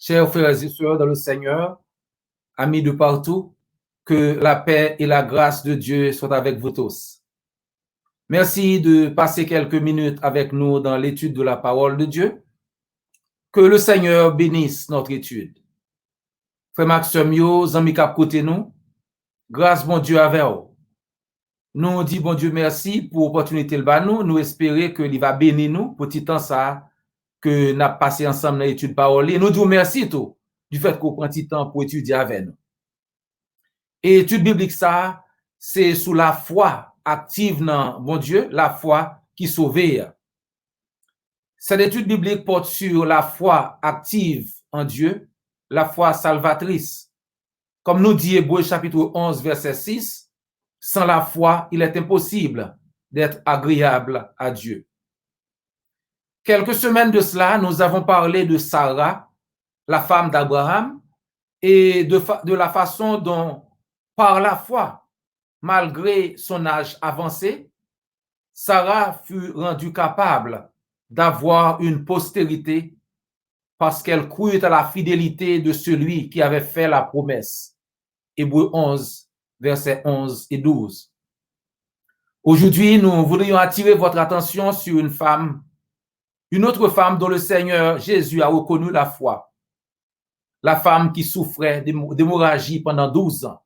Chers frères et sœurs dans le Seigneur, amis de partout, que la paix et la grâce de Dieu soient avec vous tous. Merci de passer quelques minutes avec nous dans l'étude de la parole de Dieu. Que le Seigneur bénisse notre étude. Frère Maxime, amis k'ap kote nous, grâce bon Dieu avec vous. Nous dit bon Dieu merci pour l'opportunité le ba nous espérer que il va bénir nous pour petit temps ça que n'a passé ensemble dans l'étude parole. Et nous disons merci tout du fait qu'on prend petit temps pour étudier avec nous. Et étude biblique ça, c'est sous la foi active dans bon Dieu, la foi qui sauve. Cette étude biblique porte sur la foi active en Dieu, la foi salvatrice. Comme nous dit Hébreux chapitre 11 verset 6, sans la foi, il est impossible d'être agréable à Dieu. Quelques semaines de cela, nous avons parlé de Sarah, la femme d'Abraham, et de la façon dont, par la foi, malgré son âge avancé, Sarah fut rendue capable d'avoir une postérité parce qu'elle crut à la fidélité de celui qui avait fait la promesse. Hébreux 11, versets 11 et 12. Aujourd'hui, nous voudrions attirer votre attention sur une autre femme dont le Seigneur Jésus a reconnu la foi. La femme qui souffrait d'hémorragie pendant 12 ans.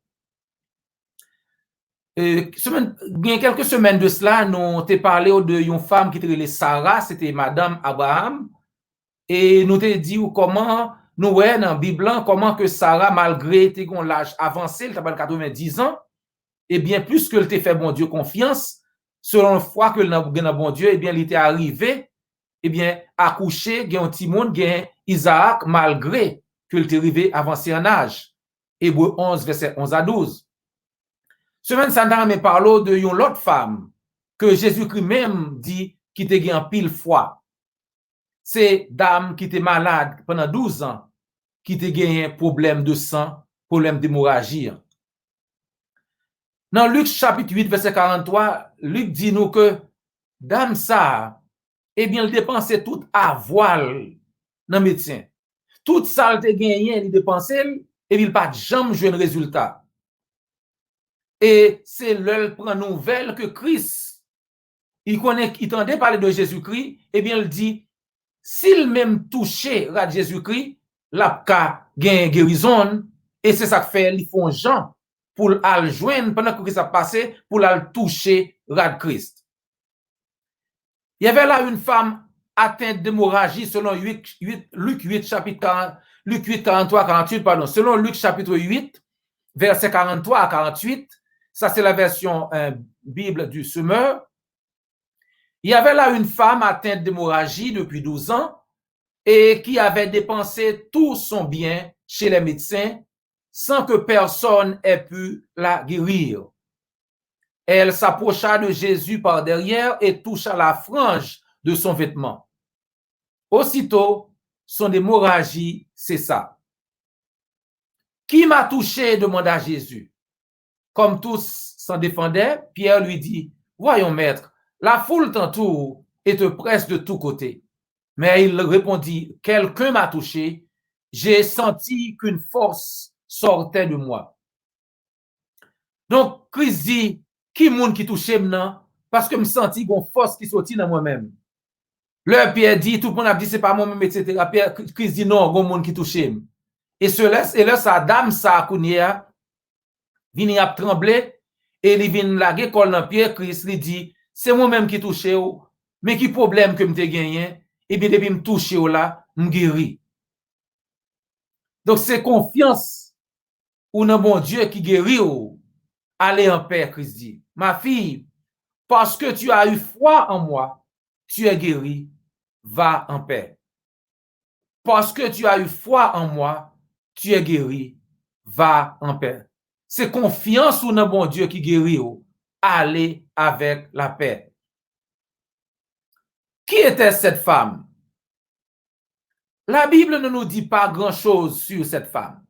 Bien quelques semaines de cela, nous t'ai parlé de une femme qui était Sarah, c'était Madame Abraham, et nous t'ai dit comment nous voyons dans la Bible comment que Sarah, malgré l'âge avancé, elle avait 90 ans, et bien plus que elle t'a fait bon Dieu confiance, selon la foi que dans bon Dieu, et bien il était arrivé, et bien accouché, il y a un petit monde, il y a Isaac, malgré qu'il était arrivé avancé en âge. Hébreux 11, verset 11 à 12. Semaine Sandra me parle de une autre femme que Jésus-Christ même dit qui était en pile foi. C'est dame qui était malade pendant 12 ans, qui était gagné problème de sang, problème d'hémorragie. Dans Luc chapitre 8, verset 43, Luc dit nous que dame ça, eh bien, elle dépensait tout à voile dans le médecin. Tout ça, elle gagné, elle dépensait, et il pas jamais joué un résultat. Et c'est là prend nouvelle que Christ, il entendait parler de Jésus-Christ, et bien il dit, s'il même touchait à Jésus-Christ, la ka gagne guérison, et c'est ça que fait, ils font Jean pour le joindre pendant que Christ a passé, pour le toucher à Christ. Il y avait là une femme atteinte d'hémorragie selon Luc 8, chapitre 8, 43, 48, pardon, selon Luc chapitre 8, verset 43 à 48, ça c'est la version Bible du Semeur. Il y avait là une femme atteinte d'hémorragie depuis 12 ans et qui avait dépensé tout son bien chez les médecins sans que personne ait pu la guérir. Elle s'approcha de Jésus par derrière et toucha la frange de son vêtement. Aussitôt, son hémorragie cessa. Qui m'a touché? Demanda Jésus. Comme tous s'en défendaient, Pierre lui dit, voyons maître, la foule t'entoure et te presse de tous côtés. Mais il répondit, quelqu'un m'a touché, j'ai senti qu'une force sortait de moi. Donc, Christ dit, qui monde qui touche maintenant? Parce que me senti une force qui sortit dans moi-même. Le Pierre dit, tout le monde a dit, c'est pas moi-même, etc. Pierre, Christ dit, non, il y a un monde qui touche. Et là, sa dame, sa kounia, vini a tremblé, et il vient laguer col dans Pierre, Christ lui dit, c'est moi-même qui touche, mais qui problème que me te gagné, et bien, depuis me touche là, me guéri. Donc, c'est confiance ou dans bon Dieu qui guérit ou. Allez en paix, Christ dit. Ma fille, parce que tu as eu foi en moi, tu es guéri, va en paix. Parce que tu as eu foi en moi, tu es guéri, va en paix. C'est confiance ou dans bon Dieu qui guérit ou. Allez avec la paix. Qui était cette femme? La Bible ne nous dit pas grand-chose sur cette femme.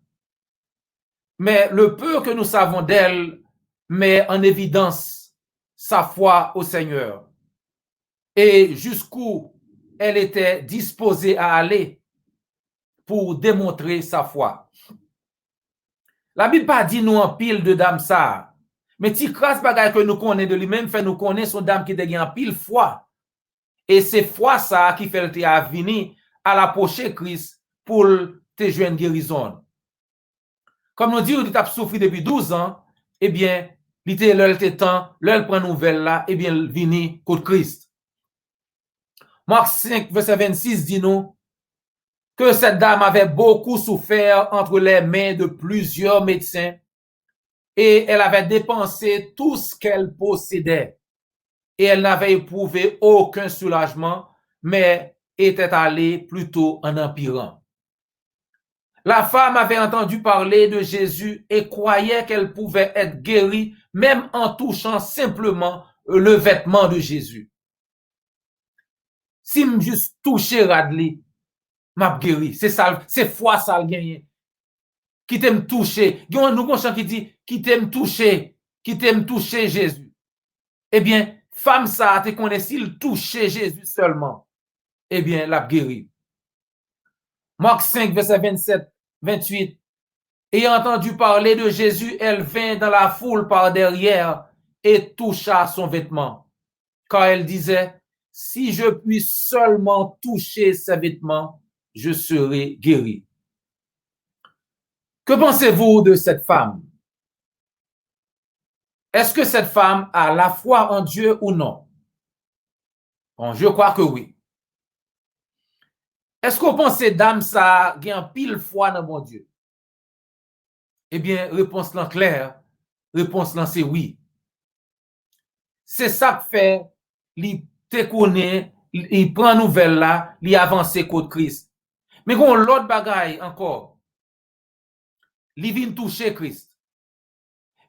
Mais le peu que nous savons d'elle met en évidence sa foi au Seigneur et jusqu'où elle était disposée à aller pour démontrer sa foi. La Bible pas dit nous en pile de dame ça. Mais ti crasse bagay que nous connaissons de lui-même fait nous connaître son dame qui te en pile foi. Et c'est foi ça qui fait te à venir à l'approcher Christ pour te joindre guérison. Comme nous dit, il a souffert depuis 12 ans, eh bien, il était l'heure temps, l'heure prend nouvelle là, eh bien, vini contre Christ. Marc 5, verset 26 dit nous que cette dame avait beaucoup souffert entre les mains de plusieurs médecins et elle avait dépensé tout ce qu'elle possédait et elle n'avait éprouvé aucun soulagement, mais était allée plutôt en empirant. La femme avait entendu parler de Jésus et croyait qu'elle pouvait être guérie même en touchant simplement le vêtement de Jésus. Si je juste toucher Radley, m'a guéri. C'est ça, c'est foi ça le gagné. Qui t'aime toucher. Nous avons chant qui dit qui t'aime toucher Jésus. Eh bien, femme ça te connaît s'il toucher Jésus seulement. Eh bien, l'a guéri. Marc 5 verset 27 28. Ayant entendu parler de Jésus, elle vint dans la foule par derrière et toucha son vêtement. Car elle disait, si je puis seulement toucher ses vêtements, je serai guéri. Que pensez-vous de cette femme? Est-ce que cette femme a la foi en Dieu ou non? Bon, je crois que oui. Est-ce qu'on pense que dame ça a un pile foi dans mon Dieu? Eh bien, réponse là claire, réponse là c'est oui. C'est ça que fait, il te connaît, il prend nouvelle là, il avance contre Christ. Mais quand l'autre bagaille encore, il vient toucher Christ.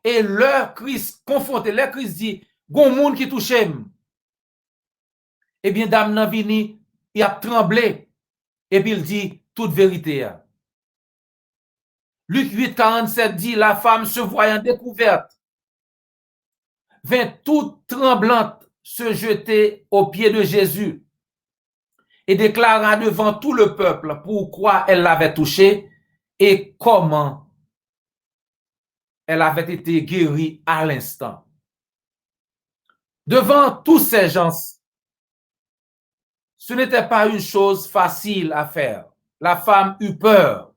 Et le Christ confronté, le Christ dit, gon monde qui touche. Eh bien, dame nan vini, il a tremblé. Et puis il dit toute vérité. Luc 8, 47 dit, la femme se voyant découverte, vint toute tremblante se jeter aux pieds de Jésus et déclara devant tout le peuple pourquoi elle l'avait touché et comment elle avait été guérie à l'instant. Devant tous ces gens, ce n'était pas une chose facile à faire. La femme eut peur.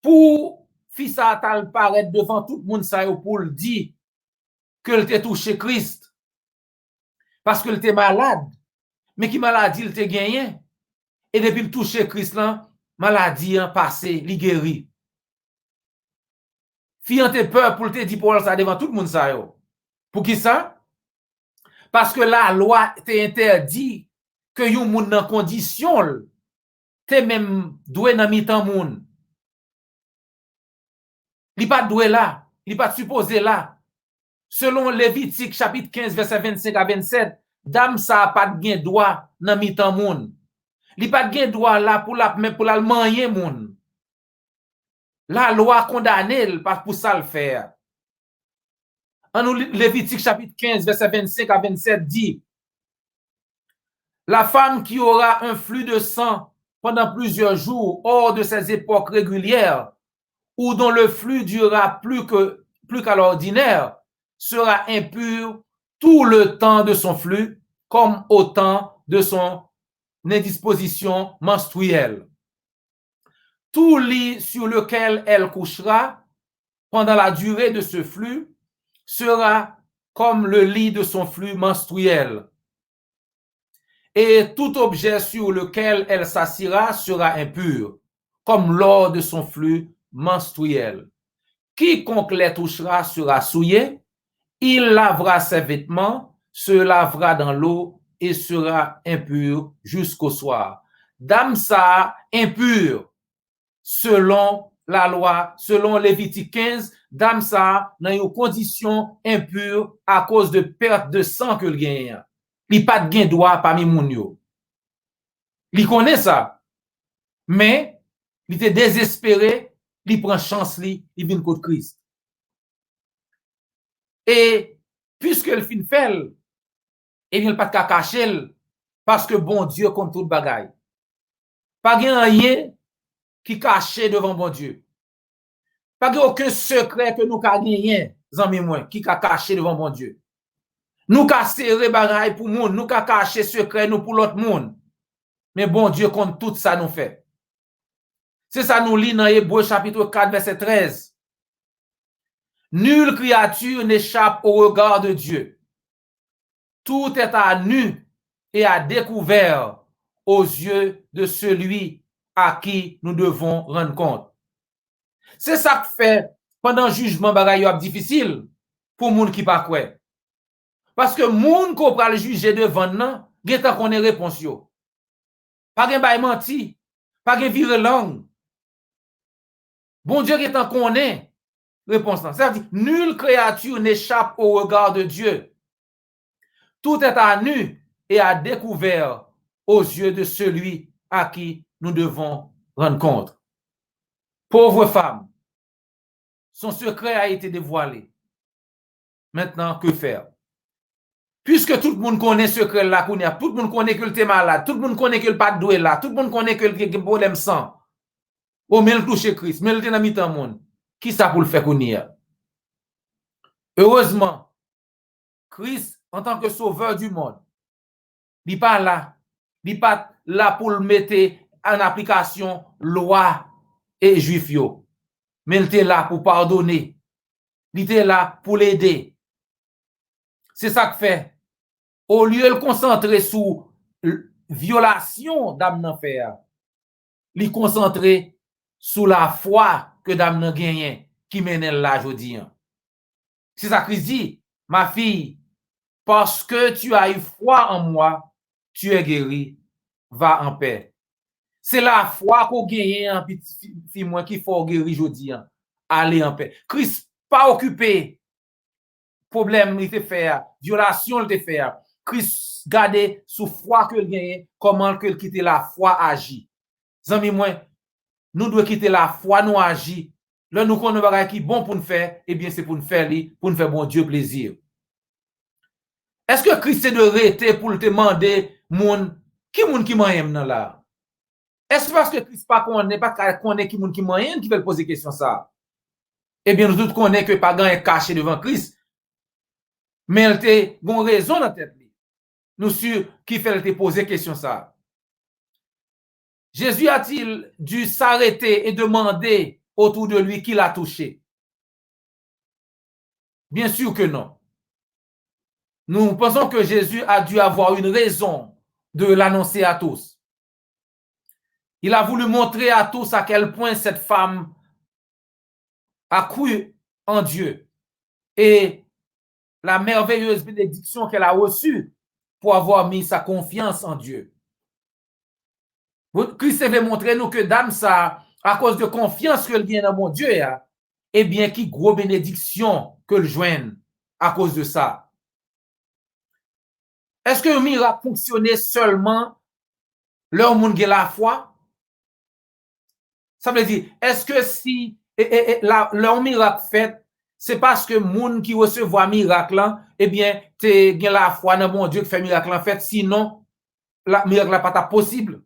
Pour fils à tal paraître devant tout le monde ça pour le dire qu'elle était touché Christ parce qu'elle était malade, mais qui maladie il était gagné et depuis le toucher Christ là, maladie en passé, li guéri. Fille en te peur pour te dire pour ça devant tout le monde ça yo. Pour qui ça? Parce que la loi t'interdit que yon moun nan condition te même doué nan mi-temps moun. Li pas doué là, li pas supposé là. Selon Lévitique chapitre 15 verset 25 à 27, dame ça pas de gain droit nan mi-temps moun. Li pas de gain droit là pour la même pour la manger moun. La loi condamne pas pour ça le faire. En nous Lévitique chapitre 15 verset 25 à 27 dit: la femme qui aura un flux de sang pendant plusieurs jours hors de ses époques régulières ou dont le flux durera plus qu'à l'ordinaire sera impure tout le temps de son flux comme au temps de son indisposition menstruelle. Tout lit sur lequel elle couchera pendant la durée de ce flux sera comme le lit de son flux menstruel. Et tout objet sur lequel elle s'assiera sera impur, comme lors de son flux menstruel. Quiconque les touchera sera souillé, il lavera ses vêtements, se lavera dans l'eau et sera impur jusqu'au soir. Dame ça, impur, selon la loi, selon Lévitique 15, dame ça, dans une condition impure à cause de perte de sang que le gagne. Il pas de gain droit parmi moun yo. Il connaît ça. Mais il était désespéré, il prend chance il vient contre Christ. Et puisque le fin fait, il n'y a pas de cacher parce que bon Dieu compte tout bagaille. Pas rien qui caché devant bon Dieu. Pas aucun secret que nous avons gagné, amis moi, qui a caché devant bon Dieu. Nous avons serré bagaille pour monde, nous avons caché secret nous pour l'autre monde. Mais bon Dieu compte tout ça nous fait. C'est ça nous lit dans Hébreux chapitre 4 verset 13. Nulle créature n'échappe au regard de Dieu. Tout est à nu et à découvert aux yeux de celui à qui nous devons rendre compte. C'est ça que fait pendant le jugement bagaille difficile pour moun qui pas quoi. Parce que moun qu'on va le juger devant nous, gen tant qu'on est réponse yo. Pas gen bay menti, pas gen vire langue. Bon Dieu gen tant qu'on est réponse là. Ça veut dire nulle créature n'échappe au regard de Dieu. Tout est à nu et à découvert aux yeux de celui à qui nous devons rendre compte. Pauvre femme, son secret a été dévoilé. Maintenant, que faire? Puisque tout le monde connaît ce secret là, tout le monde connaît que le malade, tout le monde connaît que le pas doué là, tout le monde connaît que le problème sang. Oh, mais le touche Christ, mais le dans mi-temps monde. Qui ça pour le faire connaître? Heureusement, Christ, en tant que sauveur du monde, il n'est pas là. Il n'est pas là pour le mettre en application loi et juif yo. Mais il était là pour pardonner. Il était là pour l'aider. C'est ça que fait. Au lieu de le concentrer sur violation d'âme d'enfer, il concentrer sur la foi que d'âme n'a gagné qui mène là aujourd'hui. C'est ça qu'il dit, ma fille, parce que tu as eu foi en moi, tu es guéri, va en paix. C'est la foi qu'on gagne en petit fille moi qui faut guérir aujourd'hui. Aller en paix. Christ pas occupé. Problème il te fait, violation il te fait. Christ garde sous foi que il gagne, comment que quitter la foi agit. Zami moi, nous devons quitter la foi nous agir. Là nous connaissons bagay qui bon pour nous faire, eh bien c'est pour nous faire bon Dieu plaisir. Est-ce que Christ est de rester pour te demander qui m'aime dans là? Est-ce parce que Christ pas connaît qui m'aime qui veut poser question ça? Eh bien nous tous connaissons que pas grand est caché devant Christ. Mais elle te bon raison dans tête. Nous sûr qui fait te poser question ça. Jésus a-t-il dû s'arrêter et demander autour de lui qui l'a touché? Bien sûr que non. Nous pensons que Jésus a dû avoir une raison de l'annoncer à tous. Il a voulu montrer à tous à quel point cette femme a cru en Dieu et la merveilleuse bénédiction qu'elle a reçue pour avoir mis sa confiance en Dieu. Christ veut montrer nous que dame ça, à cause de confiance que vient dans mon Dieu, eh bien, qui gros bénédiction que le joigne à cause de ça. Est-ce que le miracle fonctionnait seulement leur monde a la foi? Ça veut dire, est-ce que si leur miracle fait, c'est parce que moun qui recevoir miracle, eh bien, tu as la foi dans mon Dieu qui fait miracle en fait, sinon, la miracle n'est pas possible.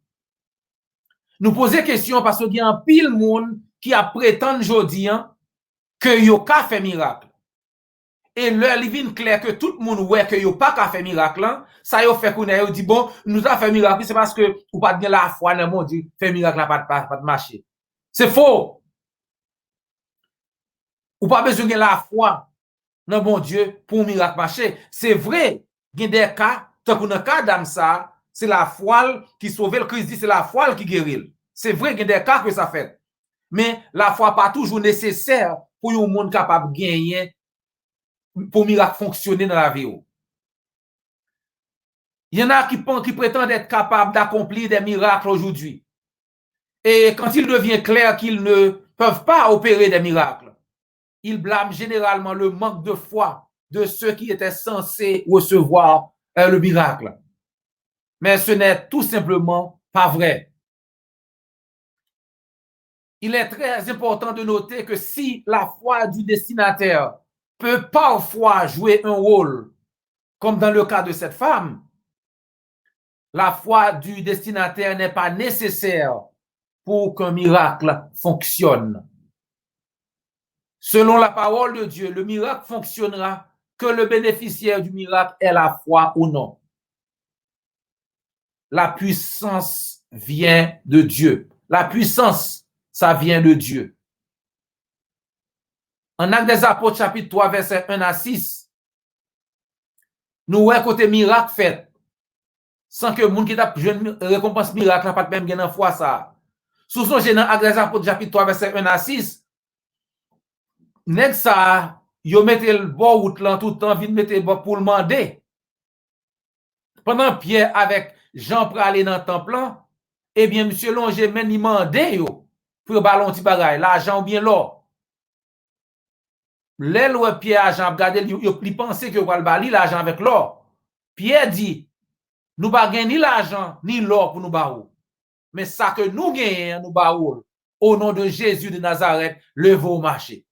Nous poser question parce qu'il y a un pile monde qui a prétend aujourd'hui que yo ka fait miracle. Et là, il vient clair que tout le monde ouais que yo pas ka fait miracle, ça yo fait qu'on a dit bon, nous a fait miracle, c'est parce que ou pas de la foi dans mon Dieu, fait miracle pas de marcher. C'est faux. Ou pas besoin de la foi dans mon Dieu pour miracle marcher. C'est vrai, il y a des cas, tant qu'on a cas dans ça, c'est la foi qui sauve le Christ dit c'est la foi qui guérit. C'est vrai qu'il y a des cas que ça fait. Mais la foi pas toujours nécessaire pour un monde capable de gagner pour miracle fonctionner dans la vie. Il y en a qui prétendent être capables d'accomplir des miracles aujourd'hui. Et quand il devient clair qu'ils ne peuvent pas opérer des miracles, ils blâment généralement le manque de foi de ceux qui étaient censés recevoir le miracle. Mais ce n'est tout simplement pas vrai. Il est très important de noter que si la foi du destinataire peut parfois jouer un rôle, comme dans le cas de cette femme, la foi du destinataire n'est pas nécessaire pour qu'un miracle fonctionne. Selon la parole de Dieu, le miracle fonctionnera que le bénéficiaire du miracle ait la foi ou non. La puissance vient de Dieu. La puissance, ça vient de Dieu. En Actes des Apôtres, chapitre 3, verset 1 à 6, nous voyons côté miracle fait. Sans que moun qui t'a une récompense miracle n'a pas même gain en foi ça. Sous son dans Actes des Apôtres, chapitre 3, verset 1 à 6, nèg ça, yo mette le bon route là tout le temps, vite mette bon pour le demander. Pendant Pierre avec Jean pour aller dans le temple, eh bien, monsieur Longer même il mandé yo pour ballon petit bagay, l'argent ou bien l'or. L'aile ou Pierre à Jean regarder, il pensait que va le bali l'argent avec l'or. Pierre dit, nous pas gagner ni l'argent ni l'or pour nous barou. Mais ça que nous gagnons, nous barou. Au nom de Jésus de Nazareth, levez au marché.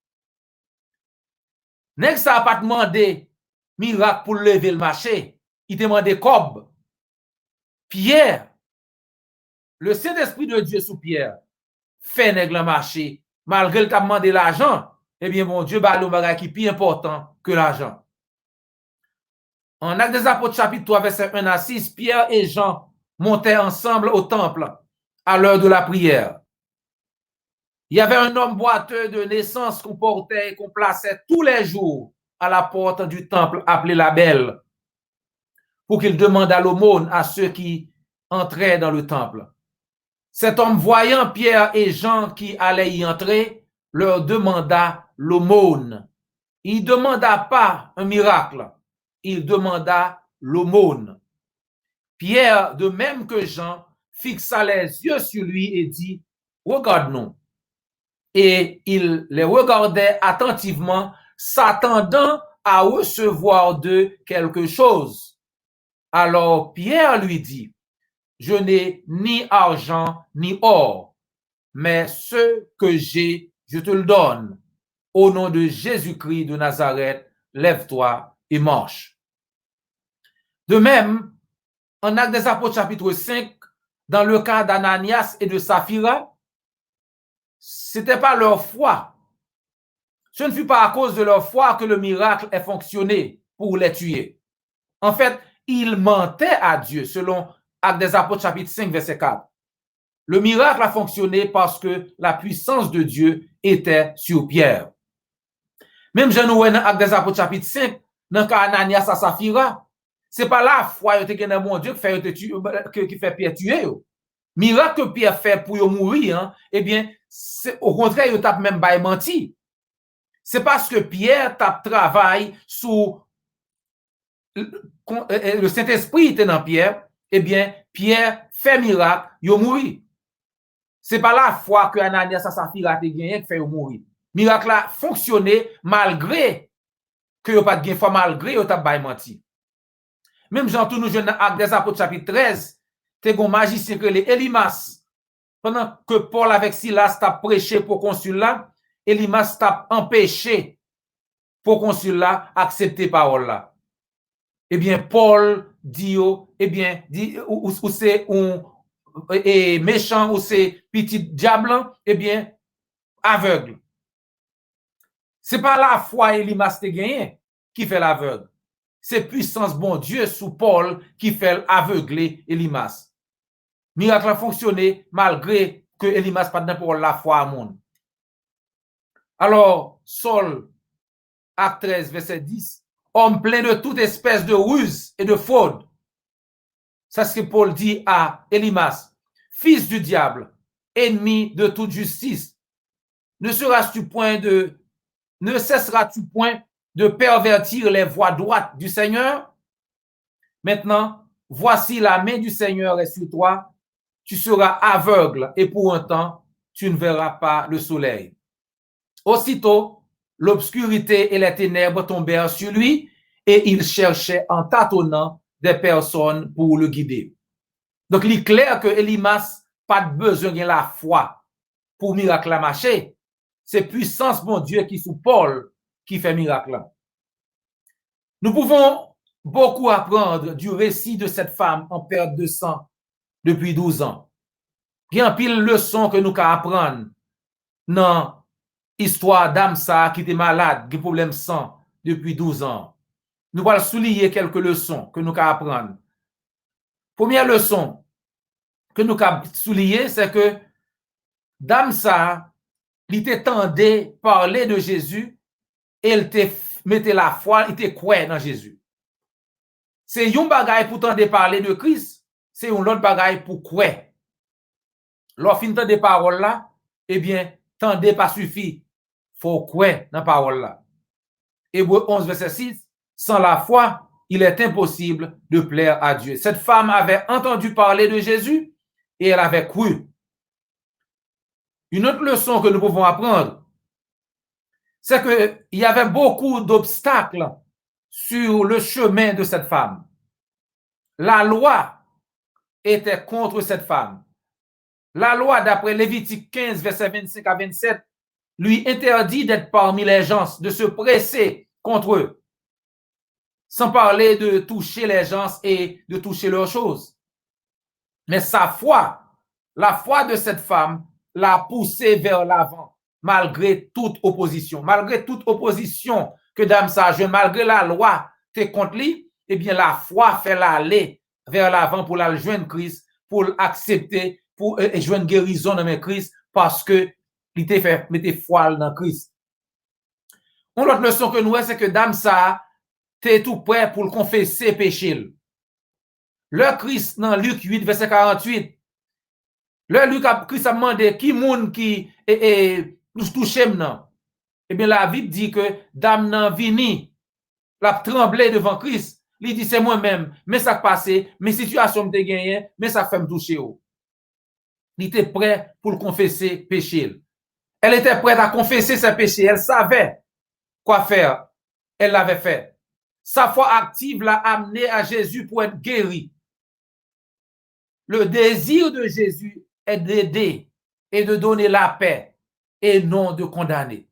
Nèg ça pas demandé miracle pour lever le marché, il demandé cob. Pierre, le Saint-Esprit de Dieu sous Pierre, fait nèg le marché, malgré le t'a demandé l'argent, eh bien, mon Dieu, bah, le bagage qui est plus important que l'argent. En Actes des Apôtres, chapitre 3, verset 1 à 6, Pierre et Jean montaient ensemble au temple à l'heure de la prière. Il y avait un homme boiteux de naissance qu'on portait et qu'on plaçait tous les jours à la porte du temple appelé la Belle pour qu'il demande à l'aumône à ceux qui entraient dans le temple. Cet homme, voyant Pierre et Jean qui allaient y entrer, leur demanda l'aumône. Il ne demanda pas un miracle, il demanda l'aumône. Pierre, de même que Jean, fixa les yeux sur lui et dit, regarde-nous. Et il les regardait attentivement, s'attendant à recevoir d'eux quelque chose. Alors Pierre lui dit, je n'ai ni argent ni or, mais ce que j'ai, je te le donne. Au nom de Jésus-Christ de Nazareth, lève-toi et marche. De même, en Actes des Apôtres chapitre 5, dans le cas d'Ananias et de Saphira, ce n'était pas leur foi. Ce ne fut pas à cause de leur foi que le miracle ait fonctionné pour les tuer. En fait, ils mentaient à Dieu, selon Actes des Apôtres chapitre 5, verset 4. Le miracle a fonctionné parce que la puissance de Dieu était sur Pierre. Même Jean nous dans Actes des Apôtres chapitre 5, dans le cas Ananias à Saphira, ce n'est pas la foi qui est mon Dieu qui fait Pierre tuer. Miracle que Pierre fait pour mourir, hein, eh bien, au contraire, il tape même pas menti. C'est parce que Pierre tape travail sous le Saint-Esprit était dans Pierre, eh bien, Pierre fait miracle, il mourit. C'est pas la foi que Ananias à Saphira a gagné qui fait mourir. Miracle a fonctionné malgré que yo pas de foi, malgré yo tape pas menti. Même Jean tout nous jeune Actes des Apôtres chapitre 13, t'es un magicien que les Elimas. Pendant que Paul avec Silas t'a prêché pour consul là, Elimas t'a empêché pour consul là accepter parole là. Eh bien, Paul dit, eh bien, ou c'est un méchant, ou c'est petit diable, eh bien, aveugle. C'est pas la foi Elimas te gagné qui fait l'aveugle. C'est puissance bon Dieu sous Paul qui fait aveugler Elimas. Miracle a fonctionné malgré que Elimas pas pour la foi à monde. Alors, Saul, acte 13, verset 10, homme plein de toute espèce de ruse et de fraude. Ça, c'est ce que Paul dit à Elimas, fils du diable, ennemi de toute justice. Ne cesseras-tu point de pervertir les voies droites du Seigneur? Maintenant, voici la main du Seigneur est sur toi. Tu seras aveugle et pour un temps, tu ne verras pas le soleil. Aussitôt, l'obscurité et les ténèbres tombèrent sur lui et il cherchait en tâtonnant des personnes pour le guider. Donc, il est clair que Elimas pas de besoin de la foi pour miracle à marcher. C'est puissance, mon Dieu, qui sous Paul qui fait miracle. Nous pouvons beaucoup apprendre du récit de cette femme en perte de sang depuis 12 ans. Gen pile leçon que nous ka apprendre dans histoire d'âme ça qui était malade, qui problème sang depuis 12 ans. Nous allons souligner quelques leçons que nous ka apprendre. Première leçon que nous ka souligner, c'est que dame ça, il t'entendait parler de Jésus et il te mettait la foi, il te croyait dans Jésus. C'est un bagay pour t'entendre parler de Christ, c'est un autre bagay pour croire. Lorsqu'on finit des paroles là, eh bien, tendez pas suffit. Faut croire dans la parole là. Hébreux 11, verset 6, sans la foi, il est impossible de plaire à Dieu. Cette femme avait entendu parler de Jésus et elle avait cru. Une autre leçon que nous pouvons apprendre, c'est qu'il y avait beaucoup d'obstacles sur le chemin de cette femme. La loi était contre cette femme. La loi, d'après Lévitique 15, verset 25 à 27, lui interdit d'être parmi les gens, de se presser contre eux, sans parler de toucher les gens et de toucher leurs choses. Mais sa foi, la foi de cette femme, l'a poussée vers l'avant, malgré toute opposition. Malgré toute opposition que dame sage, malgré la loi t'es contre lui, eh bien la foi fait l'aller vers l'avant pour la joindre Christ, pour l'accepter, pour joindre guérison dans Christ, parce que il t'a fait mettre foi dans Christ. Une autre leçon que nous avons, c'est que dame ça, t'es tout prêt pour le confesser péché. Le Christ dans Luc 8, verset 48, le Christ a demandé qui moun qui nous touche maintenant. Eh bien, la Bible dit que dame nan vini, la tremblé devant Christ. Il dit c'est moi-même, mais ça passé, mes situations me gagné, mais ça fait me toucher. Il était prêt pour le confesser péché. Elle était prête à confesser ses péchés. Elle savait quoi faire. Elle l'avait fait. Sa foi active l'a amené à Jésus pour être guéri. Le désir de Jésus est d'aider et de donner la paix et non de condamner.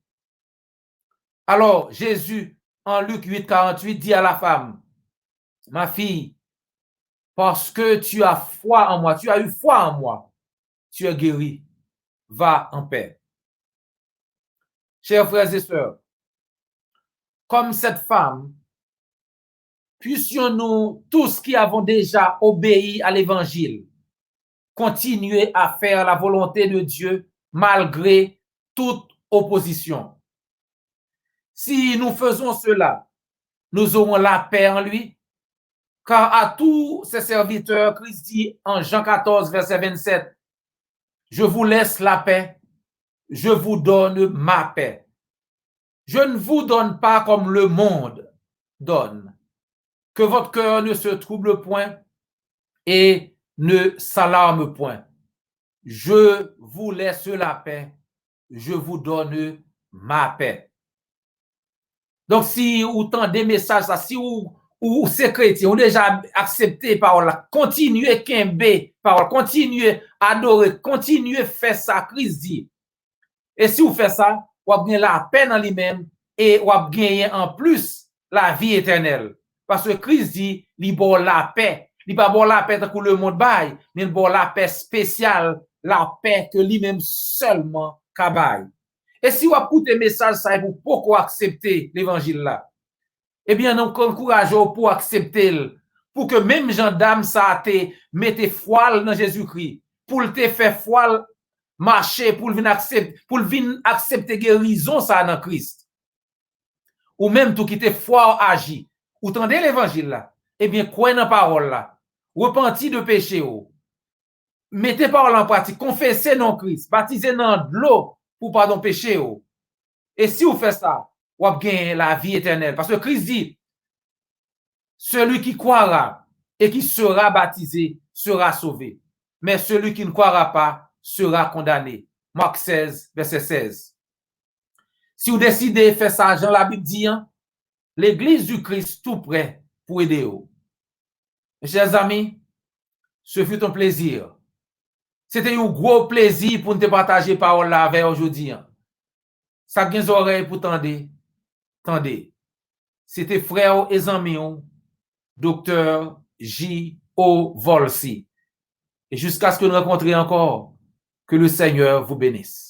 Alors, Jésus, en Luc 8, 48, dit à la femme, ma fille, parce que tu as foi en moi, tu as eu foi en moi, tu es guéri. Va en paix. Chers frères et sœurs, comme cette femme, puissions-nous tous qui avons déjà obéi à l'évangile continuer à faire la volonté de Dieu malgré toute opposition. Si nous faisons cela, nous aurons la paix en lui, car à tous ses serviteurs, Christ dit en Jean 14, verset 27, je vous laisse la paix, je vous donne ma paix. Je ne vous donne pas comme le monde donne. Que votre cœur ne se trouble point et ne s'alarme point. Je vous laisse la paix, je vous donne ma paix. Donc, si autant des messages, si ou ces chrétiens ont déjà accepté parole, continuez kembe parole, continuez adorer, continuez faire ça, Christ dit. Et si vous faites ça, vous avez la paix dans lui-même et vous avez en plus la vie éternelle. Parce que Christ dit, il bon la paix. Il pas bon la paix pour le monde bail, mais il bon la paix spéciale, la paix que lui-même seulement cabaye. Et si vous écoutez le message, ça vous pourquoi accepter l'évangile là? Eh bien, nous encourageons pour accepter, pour que même gendarme ça te mette foi dans Jésus-Christ, pour te faire foi marcher, pour venir accepter guérison ça dans Christ. Ou même tout qui te foi agit. Ou tendez l'évangile là, eh bien, croyez dans la parole là, repenti de péché, mettez parole en pratique, confessez non Christ, baptisez dans de l'eau pour pardon péché. Et si vous faites ça, vous avez la vie éternelle. Parce que Christ dit, celui qui croira et qui sera baptisé sera sauvé. Mais celui qui ne croira pas sera condamné. Marc 16, verset 16. Si vous décidez de faire ça, Jean la Bible dit, l'église du Christ tout prêt pour aider vous. Mes chers amis, ce fut un plaisir. C'était un gros plaisir pour nous partager parole là avec aujourd'hui. Ça a des oreilles pour tendez. C'était frère et ami, docteur J.O. Volsi. Et jusqu'à ce que nous rencontrions encore, Que le Seigneur vous bénisse.